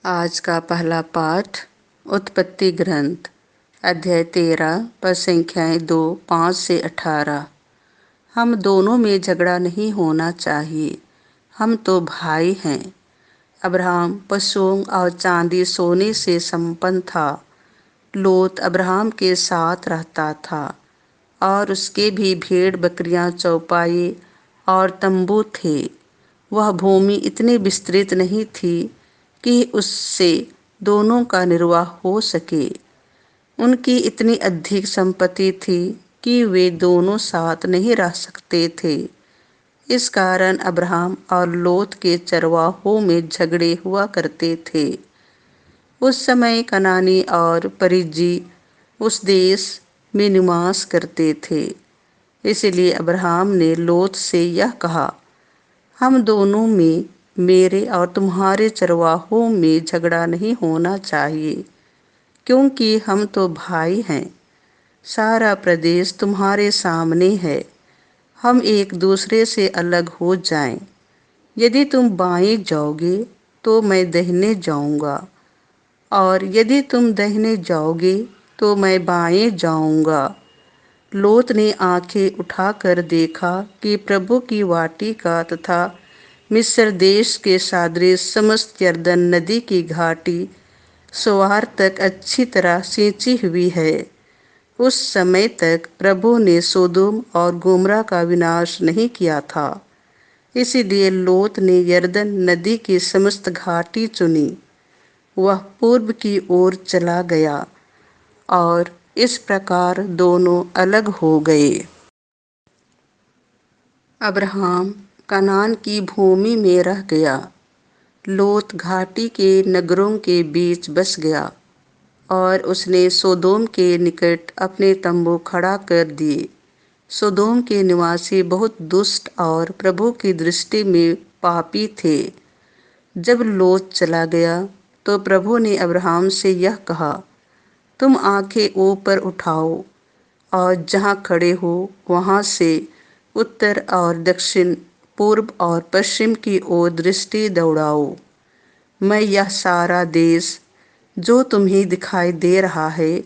आज का पहला पाठ उत्पत्ति ग्रंथ अध्याय 13 पद संख्याएं 2, 5 से 18। हम दोनों में झगड़ा नहीं होना चाहिए, हम तो भाई हैं। अब्राहम पशुओं और चांदी सोने से संपन्न था। लोत अब्राहम के साथ रहता था और उसके भी भेड़ बकरियां, चौपाई और तंबू थे। वह भूमि इतनी विस्तृत नहीं थी कि उससे दोनों का निर्वाह हो सके। उनकी इतनी अधिक संपत्ति थी कि वे दोनों साथ नहीं रह सकते थे। इस कारण अब्राहम और लोत के चरवाहों में झगड़े हुआ करते थे। उस समय कनानी और परिज्जी उस देश में निवास करते थे। इसलिए अब्राहम ने लोत से यह कहा, हम दोनों में, मेरे और तुम्हारे चरवाहों में झगड़ा नहीं होना चाहिए, क्योंकि हम तो भाई हैं। सारा प्रदेश तुम्हारे सामने है। हम एक दूसरे से अलग हो जाएं। यदि तुम बाएं जाओगे तो मैं दाहिने जाऊंगा, और यदि तुम दाहिने जाओगे तो मैं बाएं जाऊंगा। लोत ने आंखें उठाकर देखा कि प्रभु की वाटिका तथा मिस्र देश के सदृश समस्त यरदन नदी की घाटी सोआर तक अच्छी तरह सींची हुई है। उस समय तक प्रभु ने सोदोम और गोमरा का विनाश नहीं किया था। इसीलिए लोत ने यरदन नदी की समस्त घाटी चुनी। वह पूर्व की ओर चला गया और इस प्रकार दोनों अलग हो गए। अब्राहम कनान की भूमि में रह गया। लोत घाटी के नगरों के बीच बस गया और उसने सोदोम के निकट अपने तंबू खड़ा कर दिए। सोदोम के निवासी बहुत दुष्ट और प्रभु की दृष्टि में पापी थे। जब लोत चला गया तो प्रभु ने अब्राहम से यह कहा, तुम आंखें ऊपर उठाओ और जहाँ खड़े हो वहाँ से उत्तर और दक्षिण, पूर्व और पश्चिम की ओर दृष्टि दौड़ाओ। मैं यह सारा देश जो तुम्हें दिखाई दे रहा है,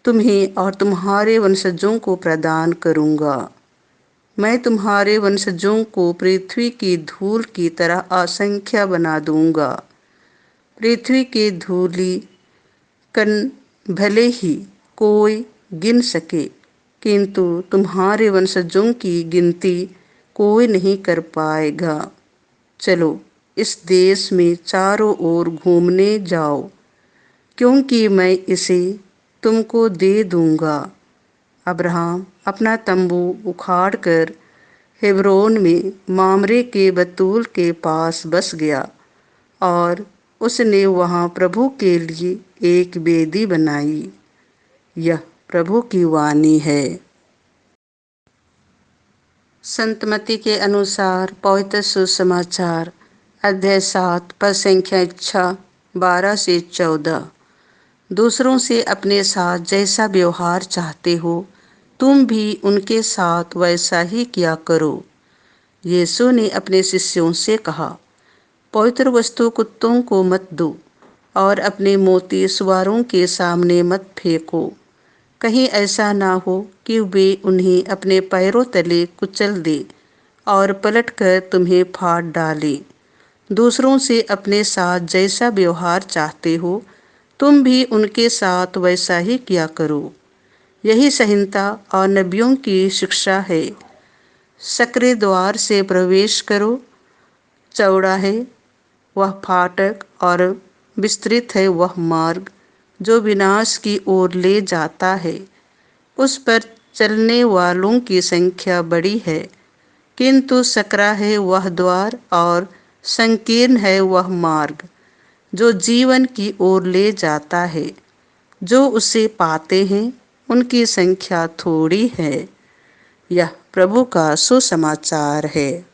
तुम्हें और तुम्हारे वंशजों को प्रदान करूँगा। मैं तुम्हारे वंशजों को पृथ्वी की धूल की तरह असंख्य बना दूँगा। पृथ्वी की धूलि कण भले ही कोई गिन सके, किंतु तुम्हारे वंशजों की गिनती कोई नहीं कर पाएगा। चलो इस देश में चारों ओर घूमने जाओ, क्योंकि मैं इसे तुमको दे दूंगा। अब्राहम अपना तंबू उखाड़कर हेब्रोन में मामरे के बतूल के पास बस गया और उसने वहाँ प्रभु के लिए एक वेदी बनाई। यह प्रभु की वाणी है। संतमती के अनुसार पवित्र सुसमाचार अध्याय 7 पद संख्या 6, 12 से 14। दूसरों से अपने साथ जैसा व्यवहार चाहते हो, तुम भी उनके साथ वैसा ही किया करो। यीशु ने अपने शिष्यों से कहा, पवित्र वस्तु कुत्तों को मत दो और अपने मोती सुअरों के सामने मत फेंको। कहीं ऐसा ना हो कि वे उन्हें अपने पैरों तले कुचल दे और पलटकर तुम्हें फाड़ डाले। दूसरों से अपने साथ जैसा व्यवहार चाहते हो, तुम भी उनके साथ वैसा ही किया करो। यही संहिता और नबियों की शिक्षा है। सक्रिय द्वार से प्रवेश करो। चौड़ा है वह फाटक और विस्तृत है वह मार्ग जो विनाश की ओर ले जाता है। उस पर चलने वालों की संख्या बड़ी है, किंतु सकरा है वह द्वार और संकीर्ण है वह मार्ग जो जीवन की ओर ले जाता है। जो उसे पाते हैं उनकी संख्या थोड़ी है। यह प्रभु का सुसमाचार है।